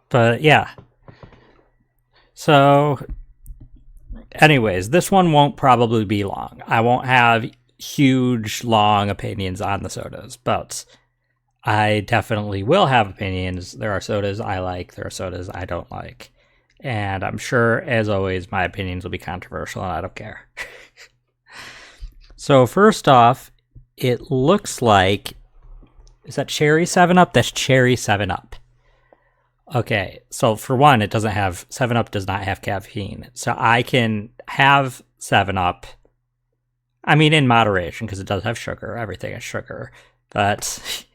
But yeah. So, anyways, this one won't probably be long. I won't have huge, long opinions on the sodas, but I definitely will have opinions. There are sodas I like, there are sodas I don't like. And I'm sure, as always, my opinions will be controversial and I don't care. So, first off, it looks like. Is that Cherry 7 Up? That's Cherry 7 Up. Okay, so for one, it doesn't have 7 Up does not have caffeine. So I can have 7 Up. I mean in moderation because it does have sugar. Everything is sugar. But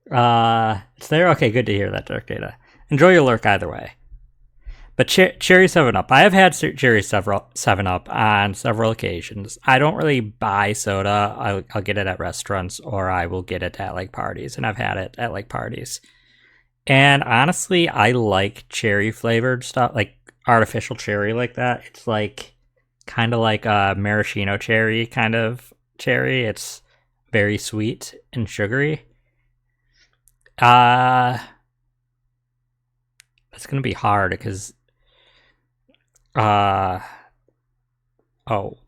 it's there. Okay, good to hear that, Dark Data. Enjoy your lurk either way. But Cherry 7 Up. I have had Cherry 7 Up on several occasions. I don't really buy soda. I'll get it at restaurants or I will get it at like parties. And I've had it at like parties. And honestly, I like cherry flavored stuff, like artificial cherry like that. It's like kind of like a maraschino cherry kind of cherry. It's very sweet and sugary. It's gonna be hard because oh,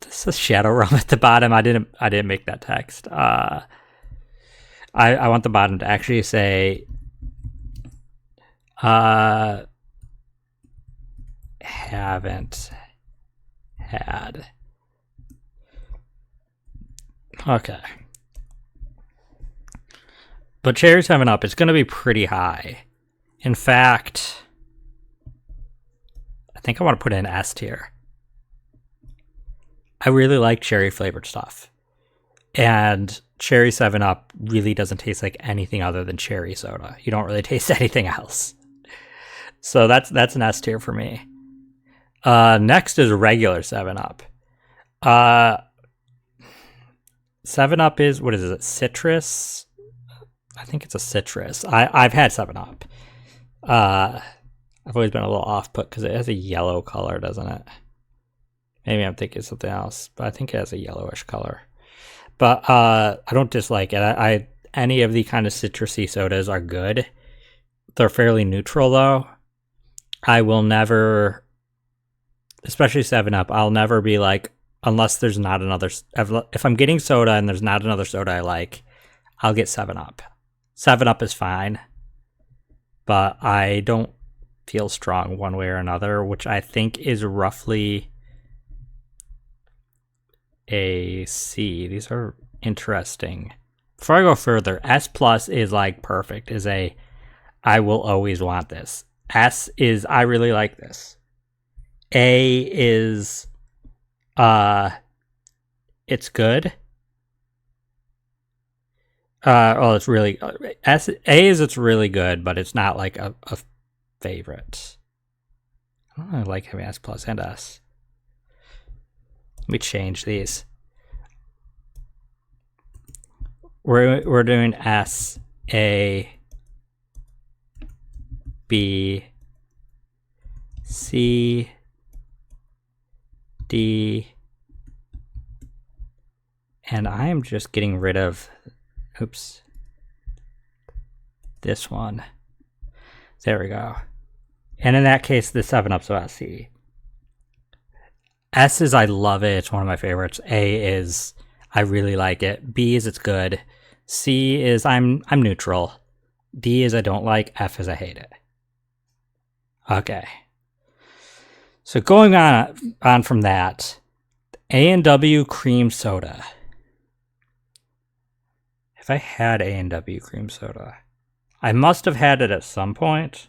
this is Shadow Realm at the bottom. I didn't make that text. I want the bottom to actually say haven't had. Okay. But Cherry 7 Up, it's going to be pretty high. In fact, I think I want to put in S tier. I really like cherry flavored stuff. And Cherry 7 Up really doesn't taste like anything other than cherry soda. You don't really taste anything else. So that's an S tier for me. Next is regular 7 Up. 7 Up is, what is it, citrus? I think it's a citrus. I've had 7 Up. I've always been a little off put because it has a yellow color, doesn't it? Maybe I'm thinking something else, but I think it has a yellowish color. But I don't dislike it. I any of the kind of citrusy sodas are good. They're fairly neutral though. I will never, especially 7 Up, I'll never be like, unless there's not another, if I'm getting soda and there's not another soda I like, I'll get 7 Up. 7 Up is fine, but I don't feel strong one way or another, which I think is roughly a C. These are interesting. Before I go further, S plus is like perfect, is a I will always want this. S is I really like this. A is it's good. It's really S. A is it's really good, but it's not like a favorite. I don't really like having S plus and S. Let me change these. We're doing S, A, B, C, D, and I am just getting rid of, oops, this one. There we go. And in that case, the 7 Up's a C. S is I love it. It's one of my favorites. A is I really like it. B is it's good. C is I'm neutral. D is I don't like. F is I hate it. Okay. So going on from that, A&W cream soda. Have I had A&W cream soda? I must have had it at some point.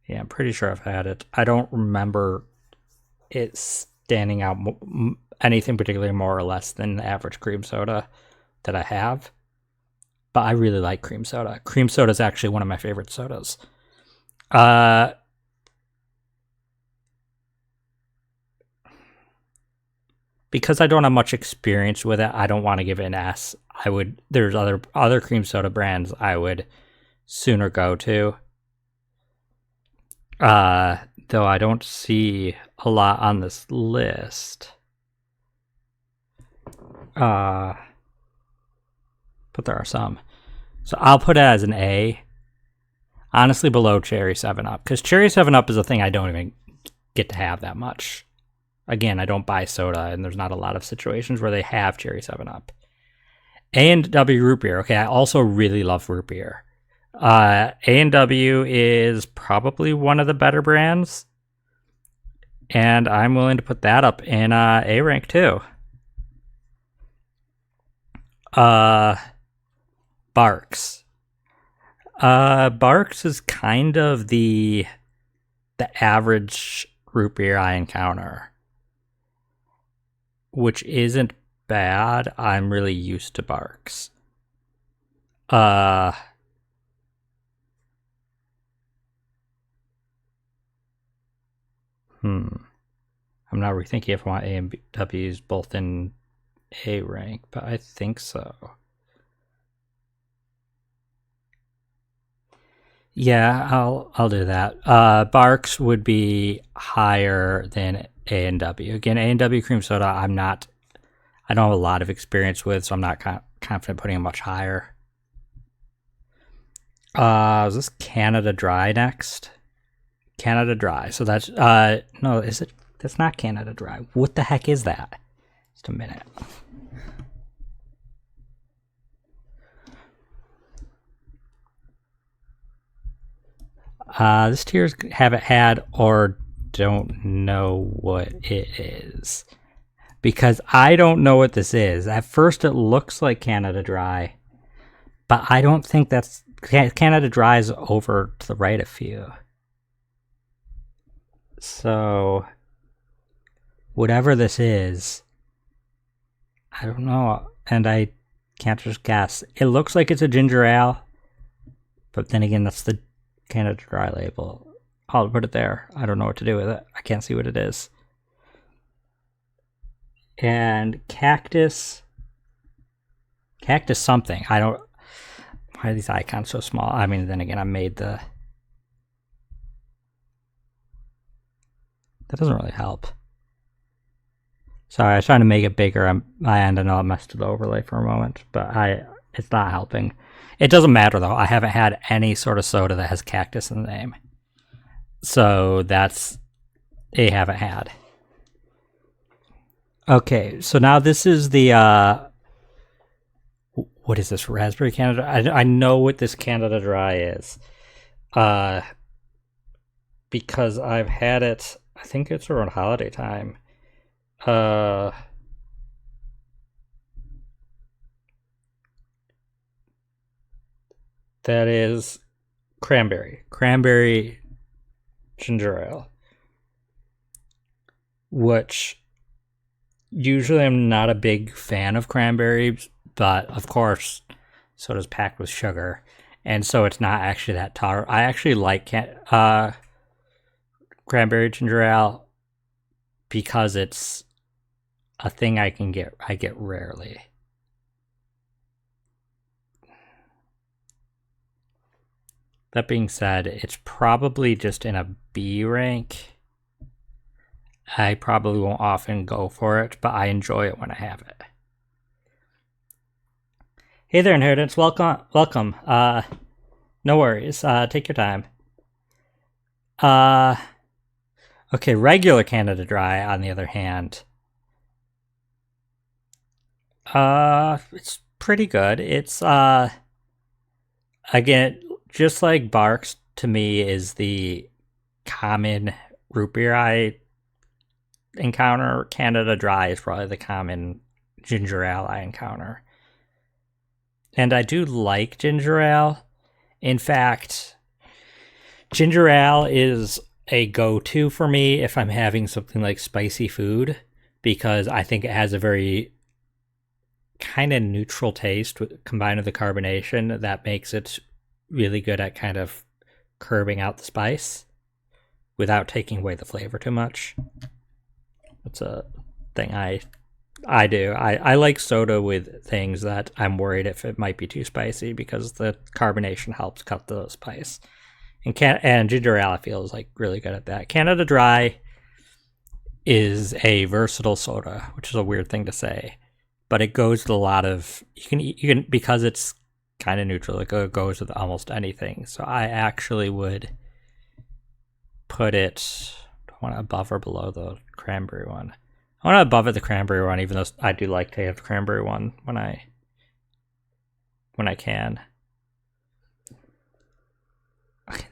Yeah, I'm pretty sure I've had it. I don't remember it standing out anything particularly more or less than the average cream soda that I have. But I really like cream soda. Cream soda is actually one of my favorite sodas. Because I don't have much experience with it, I don't want to give it an S. There's other cream soda brands I would sooner go to. Though I don't see a lot on this list. But there are some. So I'll put it as an A. Honestly, below Cherry 7-Up. Because Cherry 7-Up is a thing I don't even get to have that much. Again, I don't buy soda, and there's not a lot of situations where they have Cherry 7-Up. A&W root beer. Okay, I also really love root beer. A&W is probably one of the better brands, and I'm willing to put that up in A rank too. Barks. Barks is kind of the average root beer I encounter, which isn't bad. I'm really used to Barks. I'm not rethinking if I want A and W's both in A rank, but I think so. Yeah, I'll do that. Barks would be higher than A&W. Again, A&W cream soda, I don't have a lot of experience with, so I'm not confident putting it much higher. Is this Canada Dry next? Canada Dry. So that's no, is it? That's not Canada Dry. What the heck is that? Just a minute. This tier's haven't had or don't know what it is. Because I don't know what this is. At first it looks like Canada Dry, but I don't think that's... Canada Dry is over to the right a few. So, whatever this is, I don't know, and I can't just guess. It looks like it's a ginger ale, but then again, that's the Canada Dry label. I'll put it there. I don't know what to do with it. I can't see what it is. And cactus something. I don't... Why are these icons so small? I mean, then again, I made the... That doesn't really help. Sorry, I was trying to make it bigger on my end. I know I messed with the overlay for a moment, but it's not helping. It doesn't matter, though. I haven't had any sort of soda that has cactus in the name. So that's a haven't had. Okay, so now this is the... what is this? Raspberry Canada? I know what this Canada Dry is. Because I've had it... I think it's around holiday time. That is cranberry ginger ale, which usually I'm not a big fan of cranberries, but of course soda's packed with sugar, and so it's not actually that tolerant. I actually like cranberry ginger ale because it's a thing I get rarely. That being said, it's probably just in a B rank. I probably won't often go for it, but I enjoy it when I have it. Hey there, Inheritance. Welcome. No worries. Take your time. Okay, regular Canada Dry, on the other hand. It's pretty good. It's, again, just like Barks, to me, is the common root beer I encounter. Canada Dry is probably the common ginger ale I encounter. And I do like ginger ale. In fact, ginger ale is a go-to for me if I'm having something like spicy food, because I think it has a very kind of neutral taste combined with the carbonation that makes it really good at kind of curbing out the spice without taking away the flavor too much. That's a thing I do. I like soda with things that I'm worried if it might be too spicy, because the carbonation helps cut the spice. And ginger ale feels like really good at that. Canada Dry is a versatile soda, which is a weird thing to say, but it goes to a lot of... You can because it's kind of neutral. It goes with almost anything. So I actually would put it, I want it above or below the cranberry one. I want it above the cranberry one, even though I do like to have the cranberry one when I can.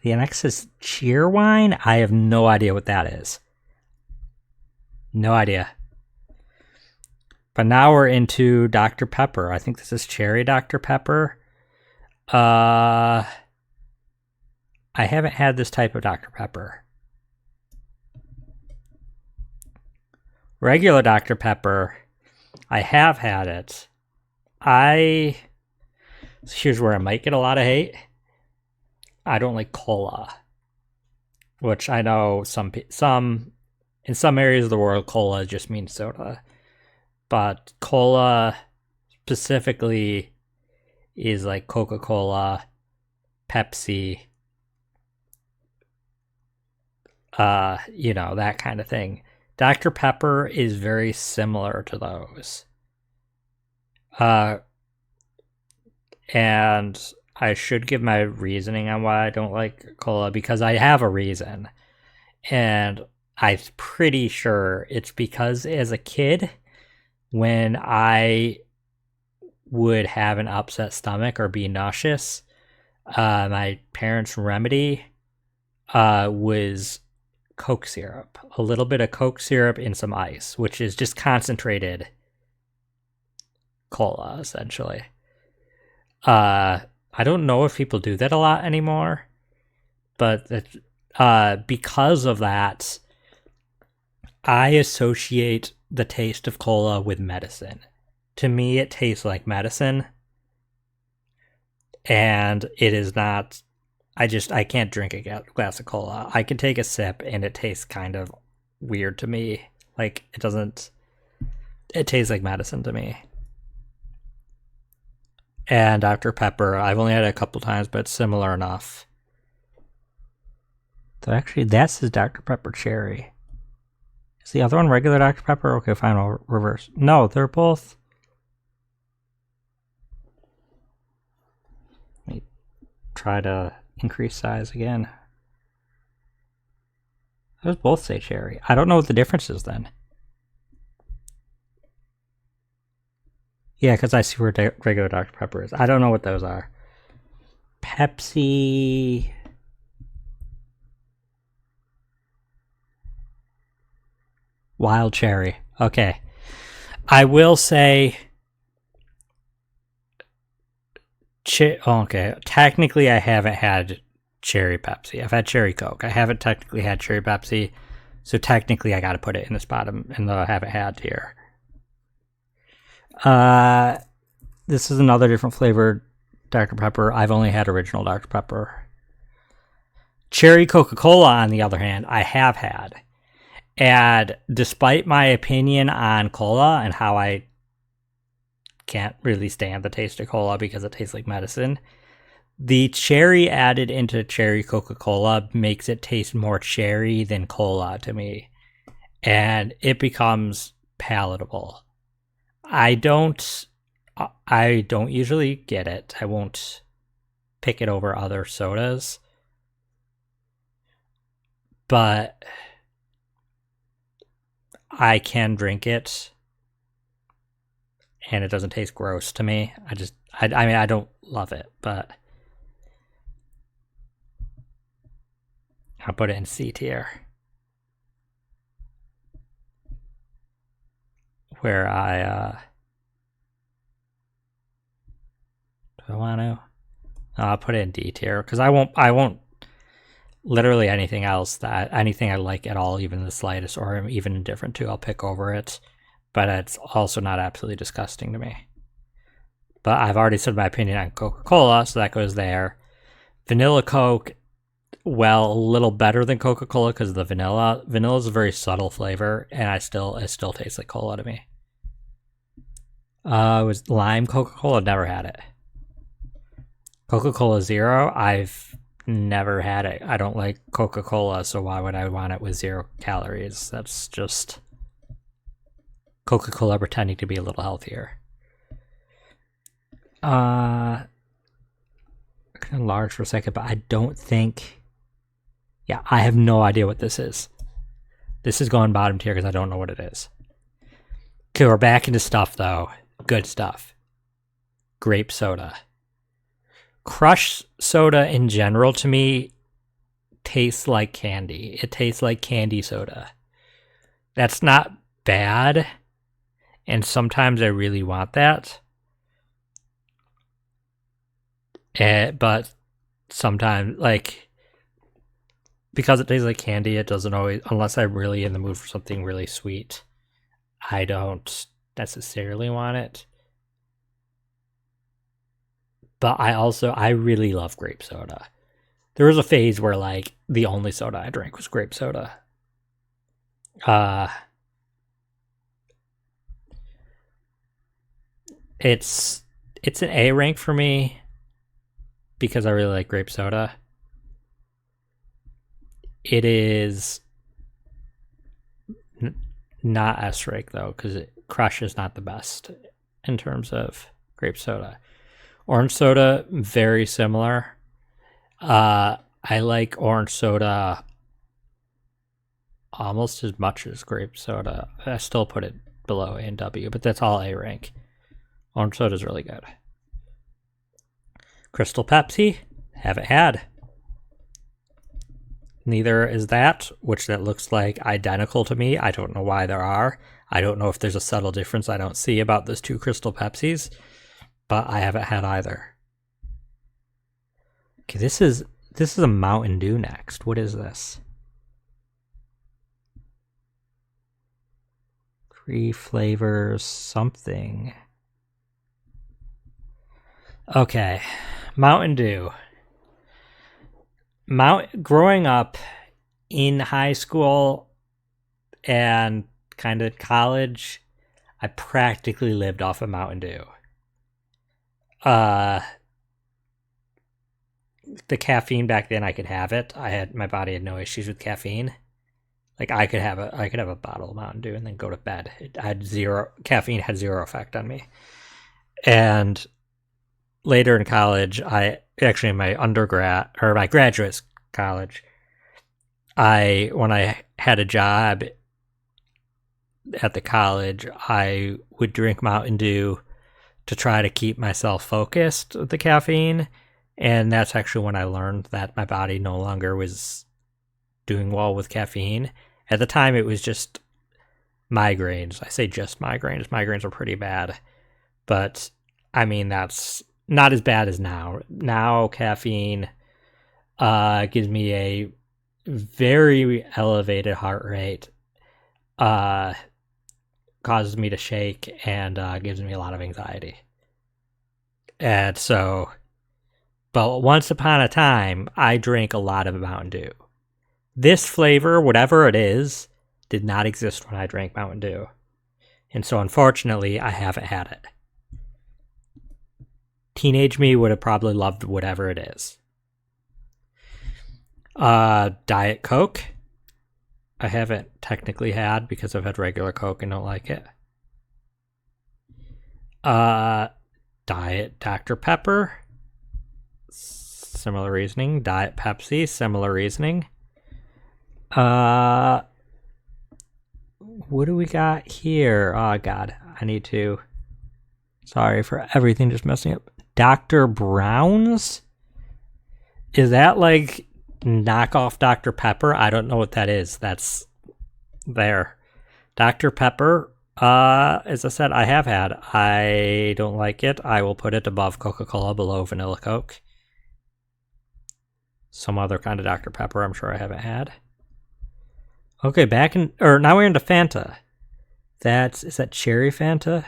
The next is Cheerwine. I have no idea what that is. No idea. But now we're into Dr. Pepper. I think this is Cherry Dr. Pepper. I haven't had this type of Dr. Pepper. Regular Dr. Pepper, I have had it. Here's where I might get a lot of hate. I don't like cola, which I know in some areas of the world, cola just means soda. But cola specifically is like Coca-Cola, Pepsi, that kind of thing. Dr. Pepper is very similar to those. And I should give my reasoning on why I don't like cola, because I have a reason. And I'm pretty sure it's because as a kid, when I would have an upset stomach or be nauseous, my parents' remedy was Coke syrup. A little bit of Coke syrup in some ice, which is just concentrated cola, essentially. I don't know if people do that a lot anymore, but because of that, I associate the taste of cola with medicine. To me, it tastes like medicine, and it is not. I can't drink a glass of cola. I can take a sip, and it tastes kind of weird to me. Like, it doesn't. It tastes like medicine to me. And Dr. Pepper, I've only had it a couple times, but it's similar enough. So actually, that's his Dr. Pepper Cherry. Is the other one regular Dr. Pepper? Okay, fine, I'll reverse. No, they're both. Let me try to increase size again. Those both say cherry. I don't know what the difference is then. Yeah, because I see where regular Dr. Pepper is. I don't know what those are. Pepsi. Wild cherry. Okay. I will say. Okay. Technically, I haven't had cherry Pepsi. I've had cherry Coke. I haven't technically had cherry Pepsi. So technically, I got to put it in this bottom in the haven't had tier. This is another different flavored Dr. Pepper. I've only had original Dr. Pepper. Cherry Coca-Cola, on the other hand, I have had. And despite my opinion on cola and how I can't really stand the taste of cola because it tastes like medicine, the cherry added into cherry Coca-Cola makes it taste more cherry than cola to me. And it becomes palatable. I don't usually get it. I won't pick it over other sodas. But I can drink it, and it doesn't taste gross to me. I mean, I don't love it, but I'll put it in C tier, where do I want to? I'll put it in D tier because I won't. Literally anything else anything I like at all, even the slightest, or I'm even indifferent to, I'll pick over it. But it's also not absolutely disgusting to me. But I've already said my opinion on Coca-Cola, so that goes there. Vanilla Coke, well, a little better than Coca-Cola because of the vanilla. Vanilla is a very subtle flavor, and it still tastes like cola to me. It was lime Coca-Cola. Never had it. Coca-Cola Zero, I've never had it. I don't like Coca-Cola, so why would I want it with 0 calories? That's just Coca-Cola pretending to be a little healthier. enlarge for a second, but I don't think... Yeah, I have no idea what this is. This is going bottom tier because I don't know what it is. Okay, we're back into stuff, though. Good stuff. Grape soda. Crush soda in general, to me, tastes like candy. It tastes like candy soda. That's not bad, and sometimes I really want that. But sometimes, like, because it tastes like candy, it doesn't always, unless I'm really in the mood for something really sweet, I don't necessarily want it. But I really love grape soda. There was a phase where, like, the only soda I drank was grape soda. It's an A rank for me because I really like grape soda. It is not S rank though, because Crush is not the best in terms of grape soda. Orange soda, very similar. I like orange soda almost as much as grape soda. I still put it below A and W, but that's all A rank. Orange soda is really good. Crystal Pepsi, haven't had. Neither is that, which that looks like identical to me. I don't know why there are. I don't know if there's a subtle difference I don't see about those two Crystal Pepsis, but I haven't had either. Okay, this is a Mountain Dew next. What is this? Free flavors something. Okay, Mountain Dew. Growing up in high school and kind of college, I practically lived off of Mountain Dew. The caffeine back then, I could have it. My body had no issues with caffeine. Like I could have a bottle of Mountain Dew and then go to bed. Caffeine had zero effect on me. And later in college, in my undergrad or my graduate college, when I had a job at the college, I would drink Mountain Dew to try to keep myself focused with the caffeine, and that's actually when I learned that my body no longer was doing well with caffeine. At the time, it was just migraines. I say just migraines. Migraines are pretty bad, but I mean that's not as bad as now. Now caffeine gives me a very elevated heart rate, causes me to shake, and gives me a lot of anxiety. And so, but once upon a time, I drank a lot of Mountain Dew. This flavor, whatever it is, did not exist when I drank Mountain Dew. And so unfortunately, I haven't had it. Teenage me would have probably loved whatever it is. Diet Coke. I haven't technically had because I've had regular Coke and don't like it. Diet Dr. Pepper. Similar reasoning. Diet Pepsi. Similar reasoning. What do we got here? Oh, God. I need to... Sorry for everything just messing up. Dr. Brown's? Is that like knockoff Dr. Pepper? I don't know what that is. That's there. Dr. Pepper, as I said, I have had. I don't like it. I will put it above Coca-Cola, below Vanilla Coke. Some other kind of Dr. Pepper I'm sure I haven't had. Okay, now we're into Fanta. Is that cherry Fanta?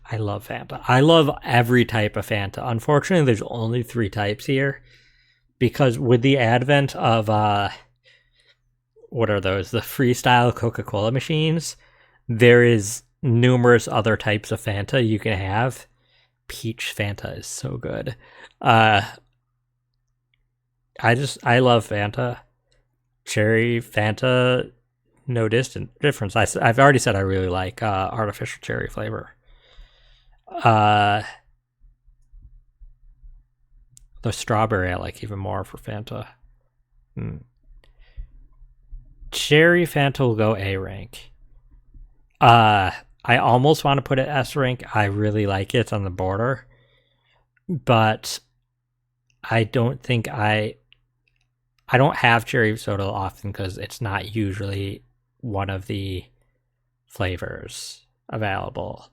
I love Fanta. I love every type of Fanta. Unfortunately, there's only 3 types here. Because with the advent of, what are those? The freestyle Coca-Cola machines, there is numerous other types of Fanta you can have. Peach Fanta is so good. I love Fanta. Cherry Fanta, no difference. I've already said I really like artificial cherry flavor. The strawberry I like even more for Fanta. Cherry Fanta will go A rank. I almost want to put it S rank. I really like it. It's on the border. But I don't think I don't have cherry soda often because it's not usually one of the flavors available.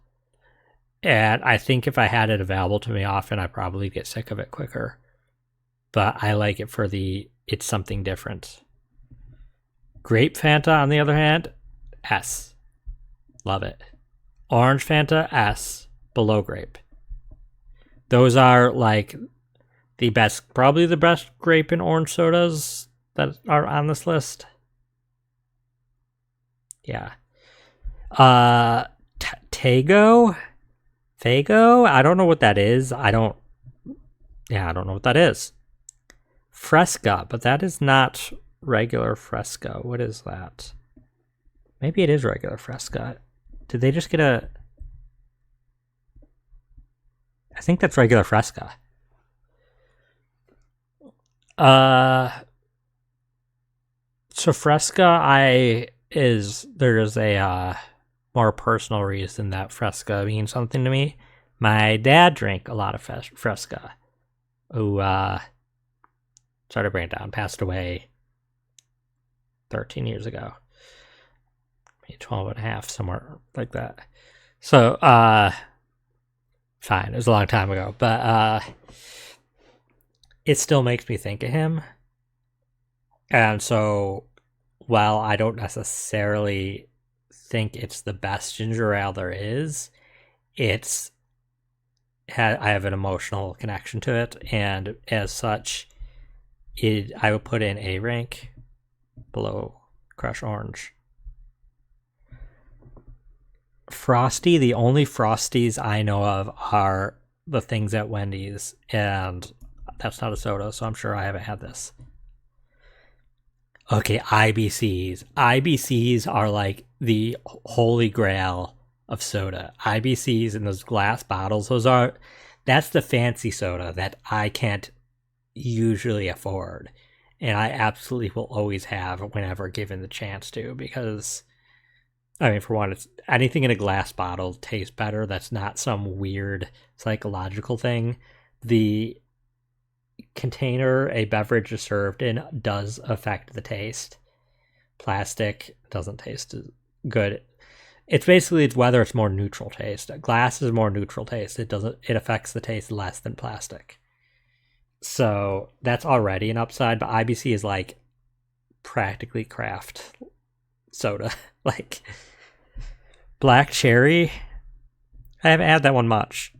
And I think if I had it available to me often, I'd probably get sick of it quicker. But I like it for it's something different. Grape Fanta, on the other hand, S. Love it. Orange Fanta, S. Below grape. Those are like the best, probably the best grape and orange sodas that are on this list. Yeah. Tago? Fago? I don't know what that is. I don't know what that is. Fresca, but that is not regular Fresca. What is that? Maybe it is regular Fresca. Did they just get a... I think that's regular Fresca. So Fresca, there's a more personal reason that Fresca means something to me. My dad drank a lot of Fresca. Who, sorry to bring it down, passed away 13 years ago. Maybe 12 and a half, somewhere like that. So, fine, it was a long time ago, but it still makes me think of him. And so, while I don't necessarily think it's the best ginger ale there is, I have an emotional connection to it, and as such, I would put in A rank below Crush Orange. Frosty, the only Frosties I know of are the things at Wendy's, and that's not a soda, so I'm sure I haven't had this. Okay, IBCs. IBCs are like the holy grail of soda. IBCs in those glass bottles, that's the fancy soda that I can't usually afford. And I absolutely will always have whenever given the chance to, because, I mean, for one, it's anything in a glass bottle tastes better. That's not some weird psychological thing. The container a beverage is served in does affect the taste. Plastic doesn't taste as good. It's whether it's more neutral taste. Glass is more neutral taste. It affects the taste less than plastic. So that's already an upside, but IBC is like practically craft soda. Like black cherry, I haven't had that one much.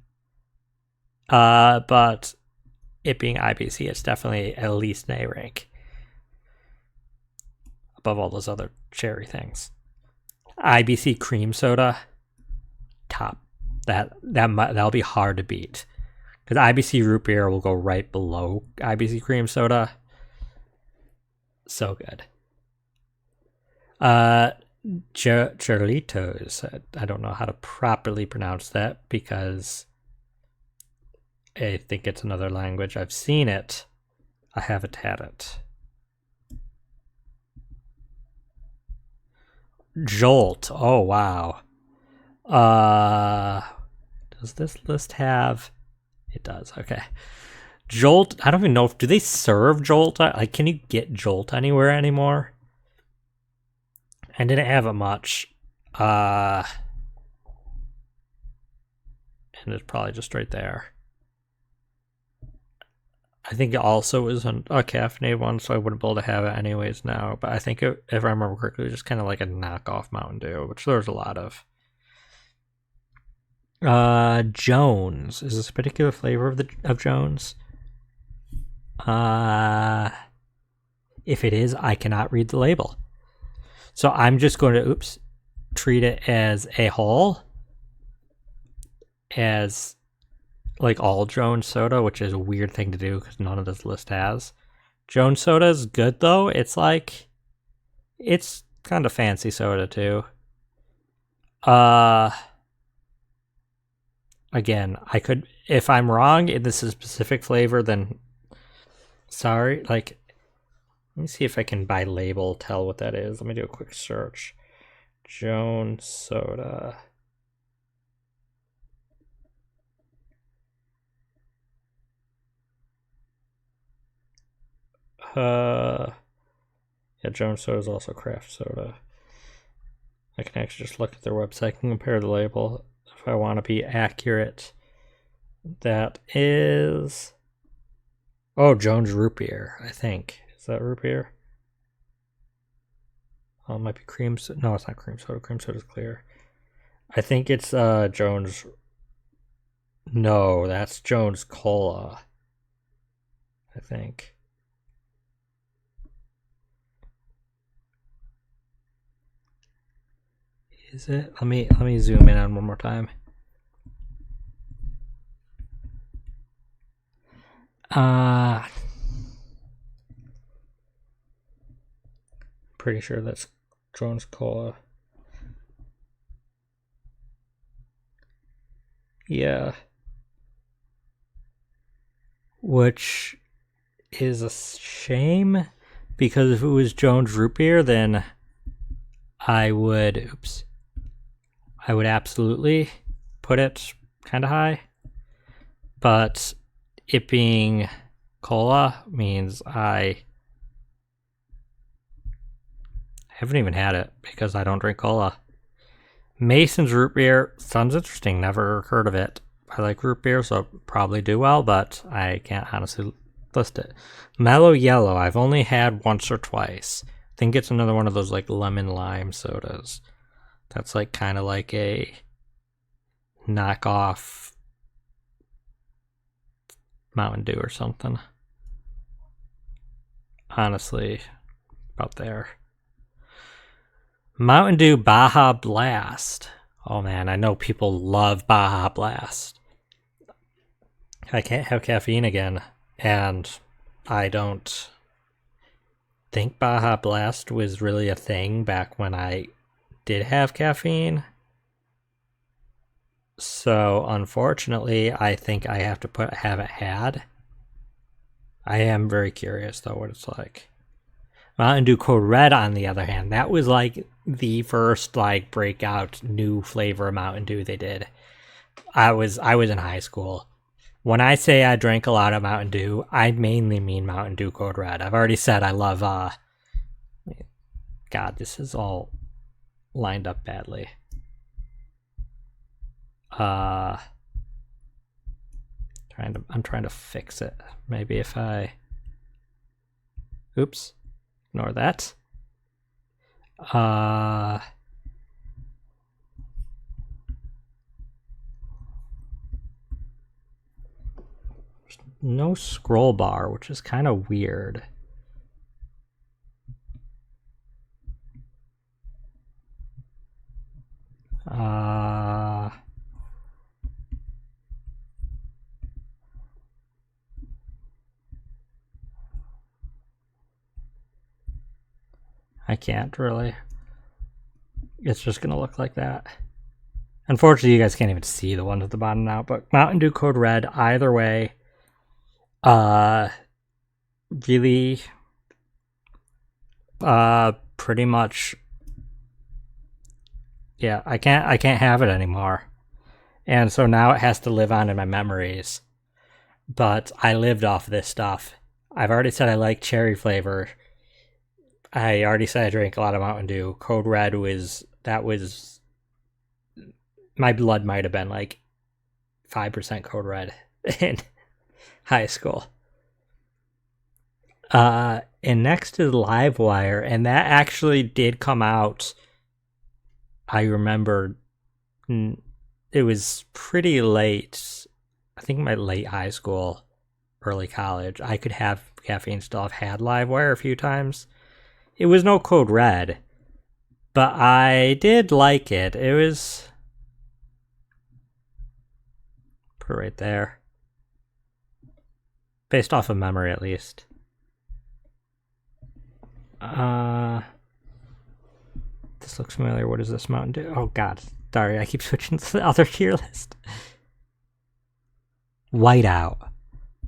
But it being IBC, it's definitely at least an A rank above all those other cherry things. IBC cream soda, top. That'll be hard to beat, because IBC root beer will go right below IBC cream soda. So good. Churlitos. I don't know how to properly pronounce that because I think it's another language. I've seen it. I haven't had it. Jolt. Oh, wow. Does this list have... It does. Okay. Jolt. I don't even know do they serve Jolt? Like, can you get Jolt anywhere anymore? I didn't have it much. And it's probably just right there. I think it also was a caffeinated one, so I wouldn't be able to have it anyways now. But I think if I remember correctly, it was just kind of like a knockoff Mountain Dew, which there's a lot of. Jones. Is this a particular flavor of Jones? If it is, I cannot read the label. So I'm just going to, treat it as a whole. As like all Jones soda, which is a weird thing to do because none of this list has. Jones soda is good though. It's kind of fancy soda too. Again, if I'm wrong in this specific flavor, then Sorry, like, let me see if I can by label tell what that is. Let me do a quick search. Jones Soda. Yeah, Jones Soda is also craft soda. I can actually just look at their website and compare the label if I want to be accurate. That is... Oh, Jones Root Beer, I think. Is that root beer? Oh, it might be cream soda. No, it's not cream soda. Cream soda is clear. I think it's Jones... No, that's Jones Cola. I think. Is it? Let me zoom in on one more time. Pretty sure that's Jones Cola. Yeah. Which is a shame, because if it was Jones Root Beer, then I would absolutely put it kind of high. But it being cola means I haven't even had it because I don't drink cola. Mason's Root Beer sounds interesting. Never heard of it. I like root beer, so probably do well, but I can't honestly list it. Mellow Yellow, I've only had once or twice. I think it's another one of those like lemon lime sodas. That's like kind of like a knockoff Mountain Dew or something. Honestly, about there. Mountain Dew Baja Blast. Oh man, I know people love Baja Blast. I can't have caffeine again, and I don't think Baja Blast was really a thing back when I did have caffeine. So unfortunately, I think I have to haven't had. I am very curious though what it's like. Mountain Dew Code Red, on the other hand, that was like the first like breakout new flavor of Mountain Dew they did. I was in high school. When I say I drank a lot of Mountain Dew, I mainly mean Mountain Dew Code Red. I've already said I love God, this is all lined up badly. I'm trying to fix it. Maybe if I oops. Ignore that. No scroll bar, which is kind of weird. I can't really. It's just gonna look like that. Unfortunately, you guys can't even see the ones at the bottom now, but Mountain Dew Code Red, either way, really, pretty much, yeah, I can't have it anymore. And so now it has to live on in my memories. But I lived off this stuff. I've already said I like cherry flavor. I already said I drank a lot of Mountain Dew. Code Red was my blood might have been like 5% Code Red in high school. And next is Livewire, and that actually did come out. I remember it was pretty late. I think my late high school, early college. I could have caffeine still. I've had Livewire a few times. It was no Code Red, but I did like it. It was... Put it right there. Based off of memory, at least. This looks familiar. What is this Mountain Dew? Oh, God. Sorry, I keep switching to the other tier list. Whiteout.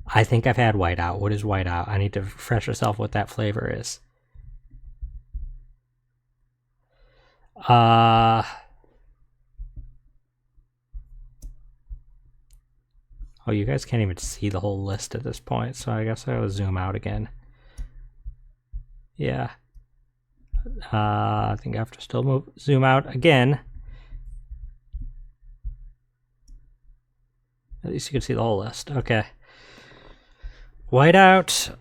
I think I've had whiteout. What is whiteout? I need to refresh myself what that flavor is. Oh, you guys can't even see the whole list at this point, so I guess I'll zoom out again. Yeah. I think I have to still zoom out again. At least you can see the whole list. Okay. Whiteout.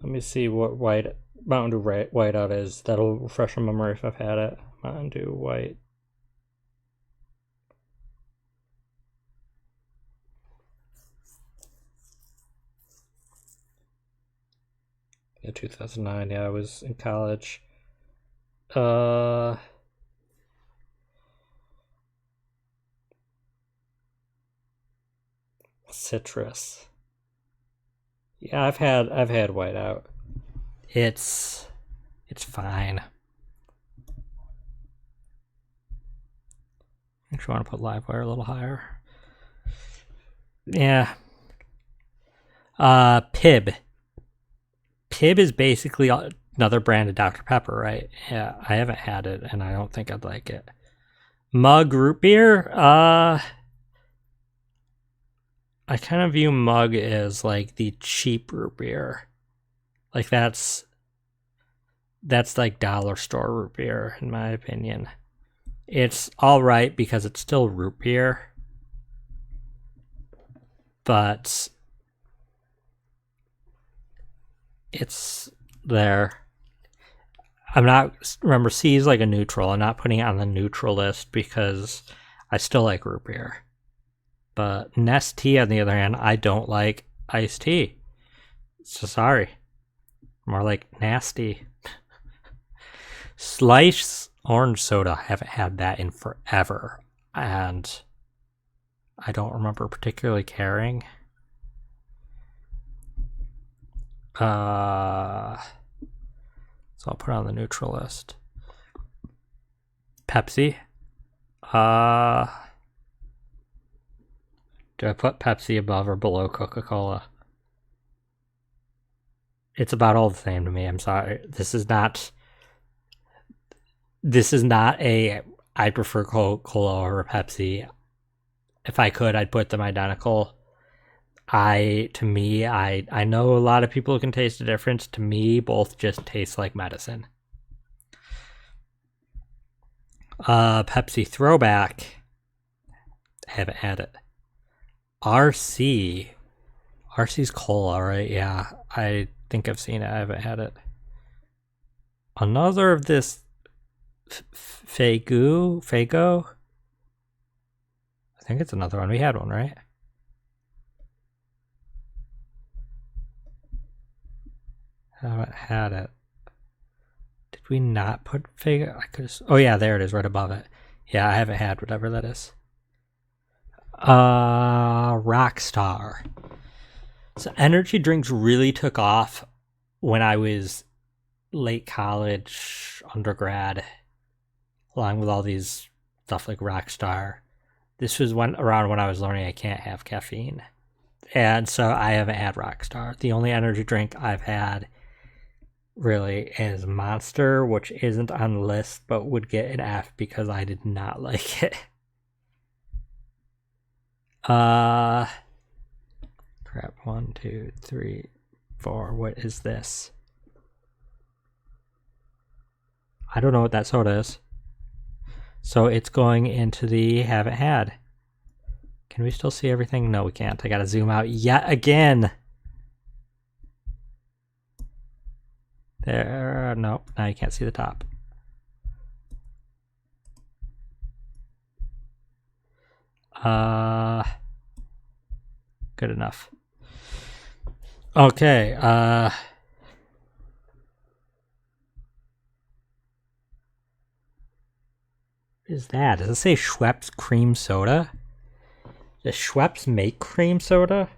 Let me see what Mountain Dew whiteout is. That'll refresh my memory if I've had it. Mountain Dew white. Yeah, 2009. Yeah, I was in college. Citrus. Yeah, I've had whiteout. It's fine. Actually, I want to put Livewire a little higher. Yeah. Pib. Pib is basically another brand of Dr. Pepper, right? Yeah, I haven't had it, and I don't think I'd like it. Mug root beer. I kind of view Mug as like the cheap root beer. Like that's like dollar store root beer, in my opinion. It's all right because it's still root beer, but it's there. I'm not, remember, C is like a neutral. I'm not putting it on the neutral list because I still like root beer. But Nest tea, on the other hand, I don't like iced tea. So sorry. More like nasty. Slice orange soda. I haven't had that in forever. And I don't remember particularly caring. So I'll put it on the neutral list. Pepsi. Do I put Pepsi above or below Coca-Cola? It's about all the same to me. I'm sorry. This is not a I prefer Coca-Cola over Pepsi. If I could, I'd put them identical. I know a lot of people can taste the difference. To me, both just taste like medicine. Pepsi Throwback. I haven't had it. RC's cola, right? Yeah, I think I've seen it. I haven't had it. Another of this Fago. I think it's another one. We had one, right? I haven't had it. Did we not put Fago? I could. Oh yeah, there it is, right above it. Yeah, I haven't had whatever that is. Rockstar. So energy drinks really took off when I was late college, undergrad, along with all these stuff like Rockstar. This was around when I was learning I can't have caffeine. And so I haven't had Rockstar. The only energy drink I've had really is Monster, which isn't on the list but would get an F because I did not like it. Crap. 1, 2, 3, 4. What is this? I don't know what that soda is. So it's going into the haven't had. Can we still see everything? No, we can't. I gotta zoom out yet again. There. Nope. Now you can't see the top. Good enough. Okay. What is that? Does it say Schweppes cream soda? Does Schweppes make cream soda?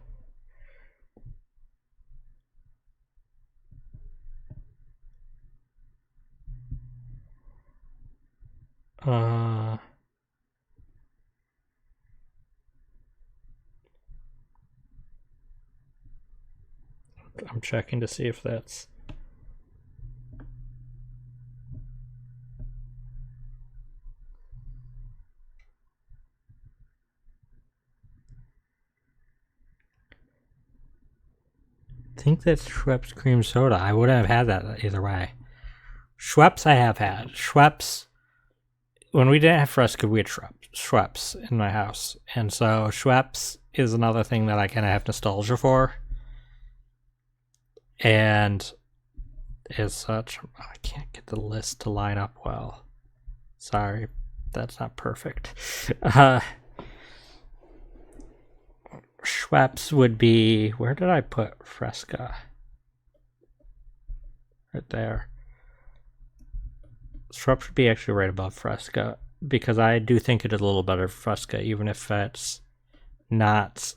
I'm checking to see if that's. I think that's Schweppes cream soda. I wouldn't have had that either way. Schweppes I have had. Schweppes, when we didn't have Fresca, we had Schweppes in my house. And so Schweppes is another thing that I kind of have nostalgia for. And as such, I can't get the list to line up well. Sorry, that's not perfect. Schweppes would be, where did I put Fresca? Right there. Schweppes should be actually right above Fresca, because I do think it is a little better Fresca, even if it's not,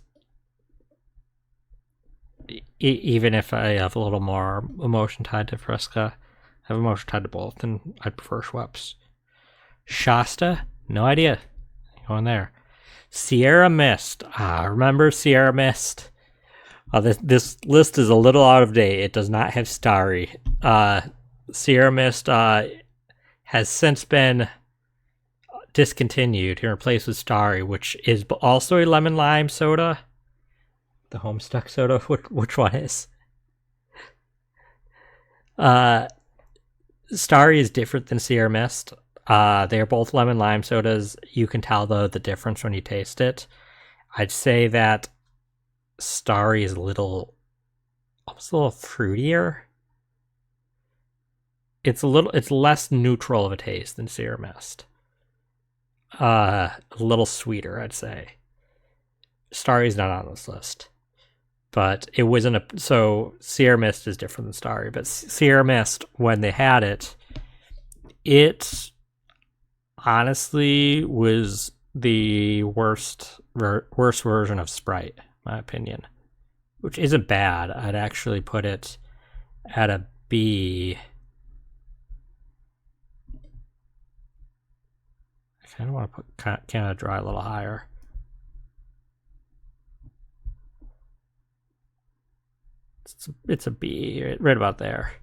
even if I have a little more emotion tied to Fresca. I have emotion tied to both, and I prefer Schweppes. Shasta? No idea. Going there. Sierra Mist. Remember Sierra Mist? This list is a little out of date. It does not have Starry. Sierra Mist has since been discontinued and replaced with Starry, which is also a lemon lime soda. The Homestuck soda. Which one is? Starry is different than Sierra Mist. They are both lemon lime sodas. You can tell though the difference when you taste it. I'd say that Starry is almost a little fruitier. It's less neutral of a taste than Sierra Mist. A little sweeter, I'd say. Starry's not on this list, but it wasn't so Sierra Mist is different than Starry. But Sierra Mist, when they had it, it honestly was the worst version of Sprite, in my opinion, which isn't bad. I'd actually put it at a B. I kind of want to put Canada Dry a little higher. It's a B, right about there.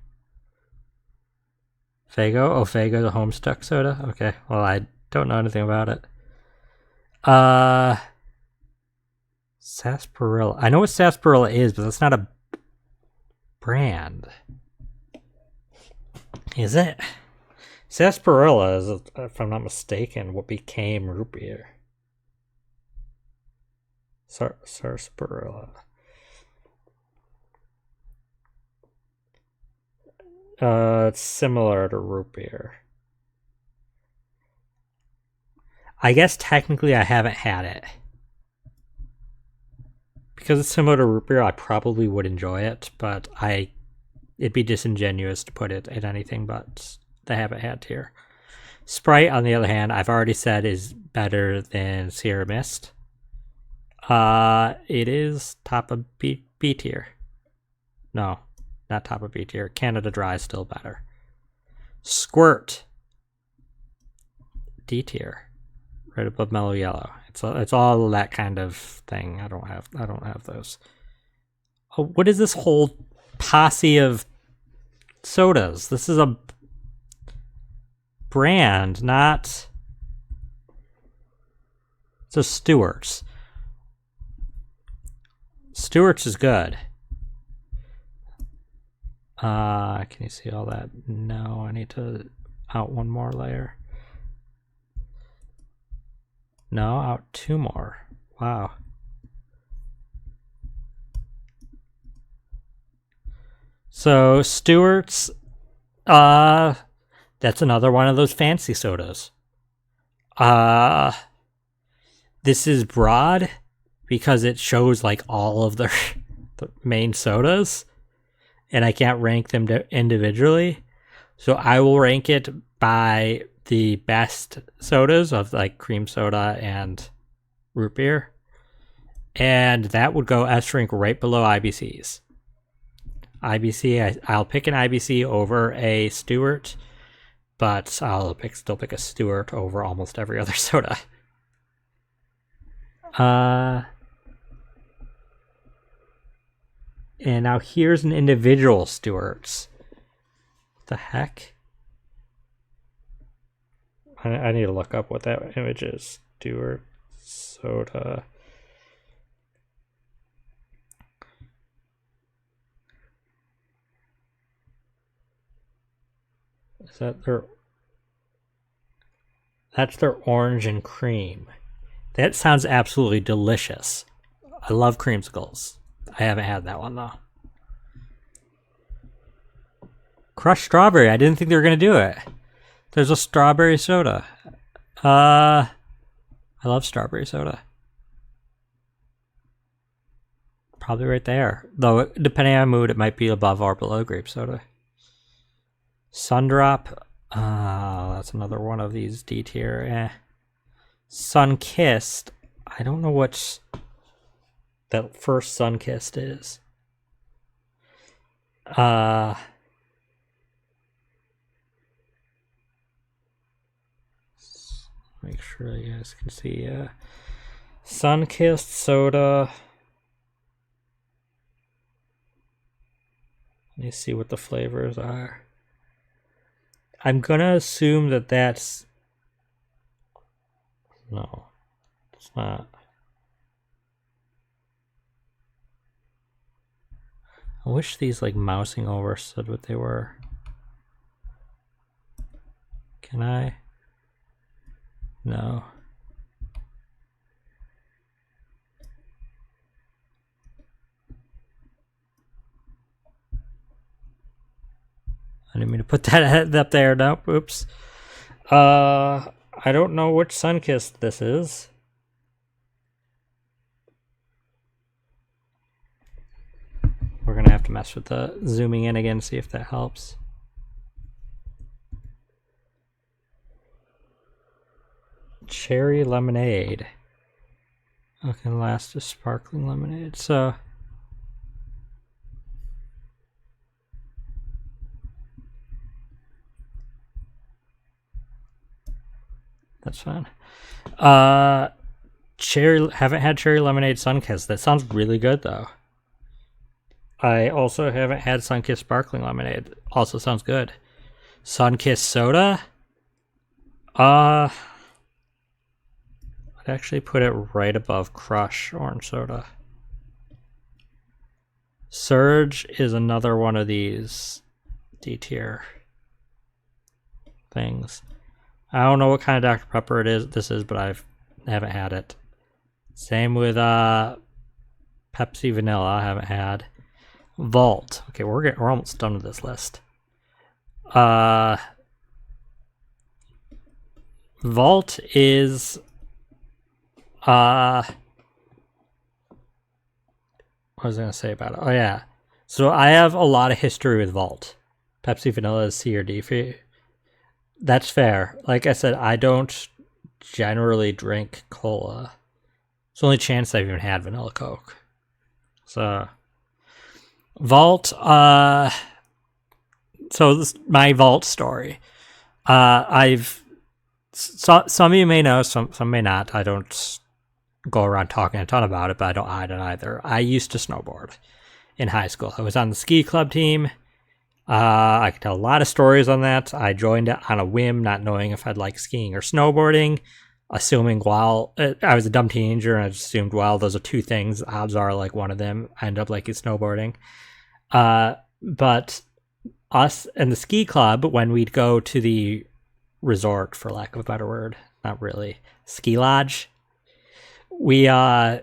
Faygo? Oh, Faygo, the Homestuck soda? Okay, well, I don't know anything about it. Sarsaparilla. I know what sarsaparilla is, but that's not a brand. Is it? Sarsaparilla is, if I'm not mistaken, what became root beer. Sarsaparilla. It's similar to root beer. I guess technically I haven't had it. Because it's similar to root beer, I probably would enjoy it, but it'd be disingenuous to put it in anything but the haven't had tier. Sprite, on the other hand, I've already said is better than Sierra Mist. It is top of B tier. No, not top of B tier. Canada Dry is still better. Squirt, D tier, right above Mellow Yellow. It's all that kind of thing. I don't have those. Oh, what is this whole posse of sodas? This is a brand, not. So Stewart's. Stewart's is good. Can you see all that? No, I need to out one more layer. No, out two more. Wow. So Stewart's, that's another one of those fancy sodas. This is broad because it shows like all of the main sodas, and I can't rank them individually. So I will rank it by the best sodas of like cream soda and root beer. And that would go S rank right below IBC's. I'll pick an IBC over a Stewart, but I'll still pick a Stewart over almost every other soda. And now here's an individual Stewart's. What the heck? I need to look up what that image is. Stewart soda. Is that their... That's their orange and cream. That sounds absolutely delicious. I love creamsicles. I haven't had that one though. Crushed strawberry. I didn't think they were going to do it. There's a strawberry soda. I love strawberry soda. Probably right there. Though, depending on mood, it might be above or below grape soda. Sundrop. That's another one of these D tier. Sunkissed. I don't know what that first Sunkissed is. Make sure you guys can see. Sunkissed soda. Let me see what the flavors are. I'm gonna assume that that's... No, it's not. I wish these like mousing over said what they were. Can I? No. I didn't mean to put that up there. Nope. Oops. I don't know which Sunkissed this is. We're gonna have to mess with the zooming in again, see if that helps. Cherry lemonade. Okay, last is sparkling lemonade. So that's fine. Haven't had cherry lemonade Sunkissed. That sounds really good though. I also haven't had Sunkissed sparkling lemonade. Also sounds good. Sunkissed soda. I'd actually put it right above Crush orange soda. Surge is another one of these D tier things. I don't know what kind of Dr. Pepper this is, but I haven't had it. Same with Pepsi Vanilla. I haven't had. Vault. Okay, we're almost done with this list. Vault is what was I gonna say about it? Oh yeah. So I have a lot of history with Vault. Pepsi Vanilla is C or D for you. That's fair. Like I said, I don't generally drink cola. It's the only chance I've even had vanilla Coke. So Vault, so this my Vault story. Some of you may know, some may not. I don't go around talking a ton about it, but I don't hide it either. I used to snowboard in high school. I was on the ski club team. I could tell a lot of stories on that. I joined it on a whim, not knowing if I'd like skiing or snowboarding, assuming while I was a dumb teenager and I just assumed, well, those are two things. Odds are like one of them I end up liking snowboarding. But us and the ski club, when we'd go to the resort, for lack of a better word, not really, ski lodge, we, well,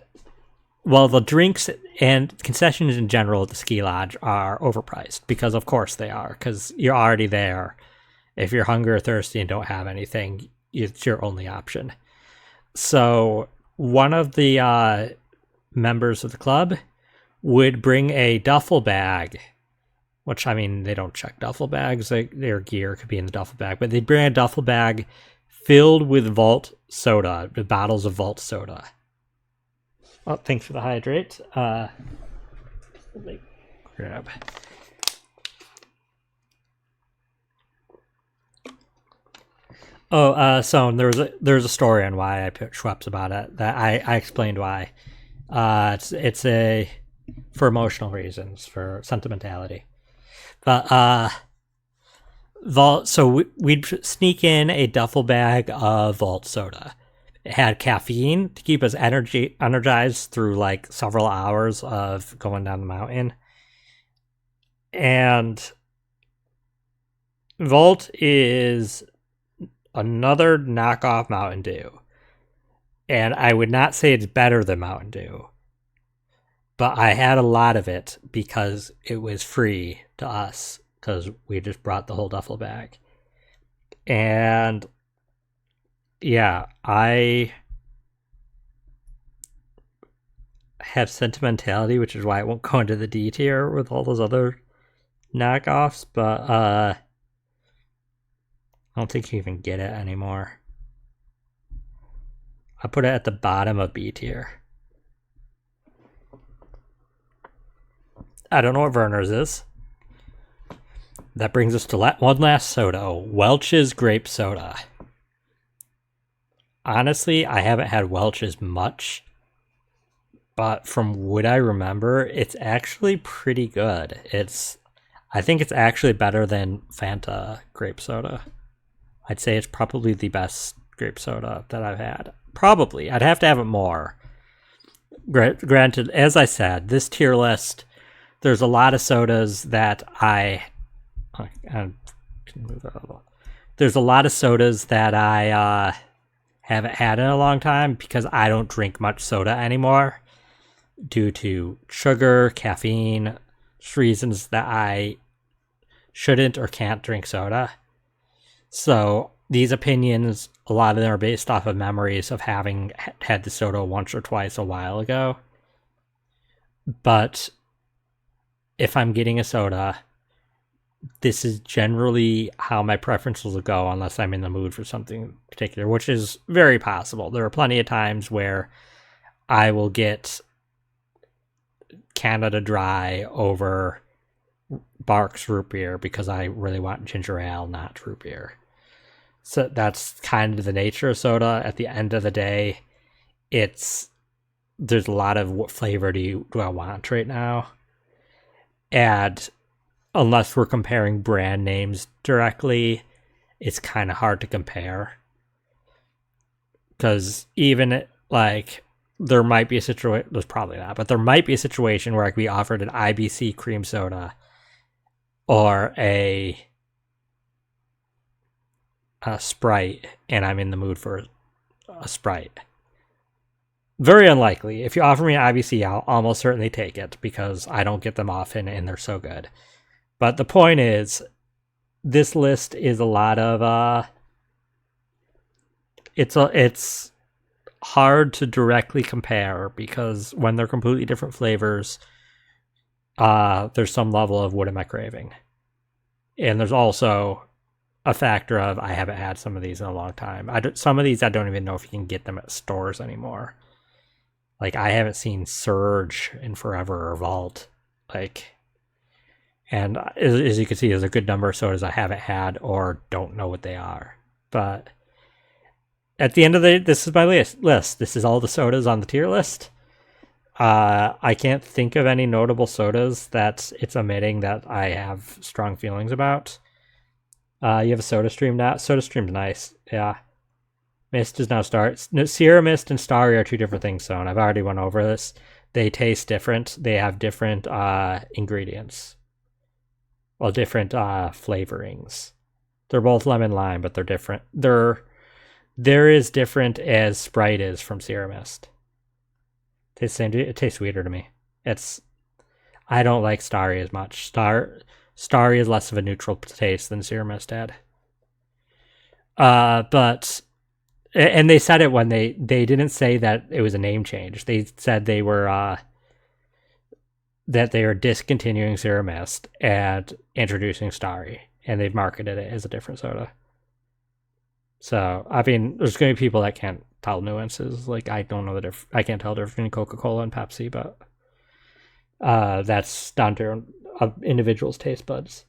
the drinks and concessions in general at the ski lodge are overpriced because, of course, they are, because you're already there. If you're hungry or thirsty and don't have anything, it's your only option. So one of the members of the club would bring a duffel bag, which, I mean, they don't check duffel bags. Their gear could be in the duffel bag, but they'd bring a duffel bag filled with Vault soda, with bottles of Vault soda. Oh, thanks for the hydrate. Let me grab. Oh, so there's a story on why I picked Schweppes about it. That I explained why. It's a for emotional reasons, for sentimentality. But Vault. So we'd sneak in a duffel bag of Vault soda. It had caffeine to keep us energized through like several hours of going down the mountain. And Vault is another knockoff Mountain Dew. And I would not say it's better than Mountain Dew. But I had a lot of it because it was free to us because we just brought the whole duffel bag. And yeah, I have sentimentality, which is why I won't go into the D tier with all those other knockoffs, but I don't think you even get it anymore. I put it at the bottom of B tier. I don't know what Werner's is. That brings us to one last soda, Welch's Grape Soda. Honestly, I haven't had Welch's much, but from what I remember, it's actually pretty good. I think it's actually better than Fanta grape soda. I'd say it's probably the best grape soda that I've had. Probably. I'd have to have it more. Granted, as I said, this tier list, there's a lot of sodas that there's a lot of sodas that I haven't had in a long time because I don't drink much soda anymore due to sugar, caffeine, reasons that I shouldn't or can't drink soda. So these opinions, a lot of them are based off of memories of having had the soda once or twice a while ago. But if I'm getting a soda, this is generally how my preferences will go unless I'm in the mood for something particular, which is very possible. There are plenty of times where I will get Canada Dry over Barks root beer because I really want ginger ale, not root beer. So that's kind of the nature of soda. At the end of the day, there's a lot of what flavor do I want right now. And unless we're comparing brand names directly, it's kind of hard to compare. Because even like there might be a situation, there's probably not, but there might be a situation where I could be offered an IBC cream soda or a Sprite, and I'm in the mood for a Sprite. Very unlikely. If you offer me an IBC, I'll almost certainly take it because I don't get them often and they're so good. But the point is, this list is a lot of it's hard to directly compare because when they're completely different flavors, there's some level of what am I craving, and there's also a factor of I haven't had some of these in a long time. Some of these I don't even know if you can get them at stores anymore. Like I haven't seen Surge in forever or Vault, and as you can see, there's a good number of sodas I haven't had or don't know what they are. But at the end of this is my list. This is all the sodas on the tier list. I can't think of any notable sodas that it's omitting that I have strong feelings about. You have a SodaStream now. SodaStream's nice. Yeah. Mist is now Sierra Mist and Starry are two different things, so I've already went over this. They taste different. They have different ingredients. Well, different flavorings. They're both lemon lime, but they're different. They're as different as Sprite is from Sierra Mist. It tastes weirder to me. I don't like Starry as much. Starry is less of a neutral taste than Sierra Mist had. But and they said it when they didn't say that it was a name change. They said they were that they are discontinuing Sierra Mist and introducing Starry, and they've marketed it as a different soda. So, I mean, there's going to be people that can't tell nuances. Like, I don't know I can't tell the difference between Coca-Cola and Pepsi, but that's down to individuals' taste buds.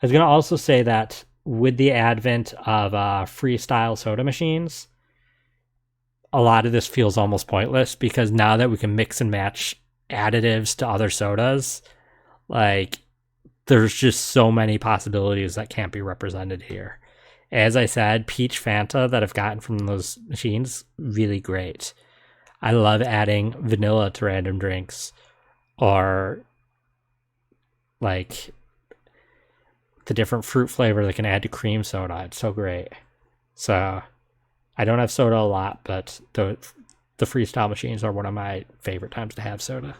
I was going to also say that with the advent of freestyle soda machines, a lot of this feels almost pointless because now that we can mix and match additives to other sodas, like there's just so many possibilities that can't be represented here. As I said, peach Fanta that I've gotten from those machines, really great. I love adding vanilla to random drinks, or like the different fruit flavor that can add to cream soda. It's so great. So I don't have soda a lot, but the freestyle machines are one of my favorite times to have soda.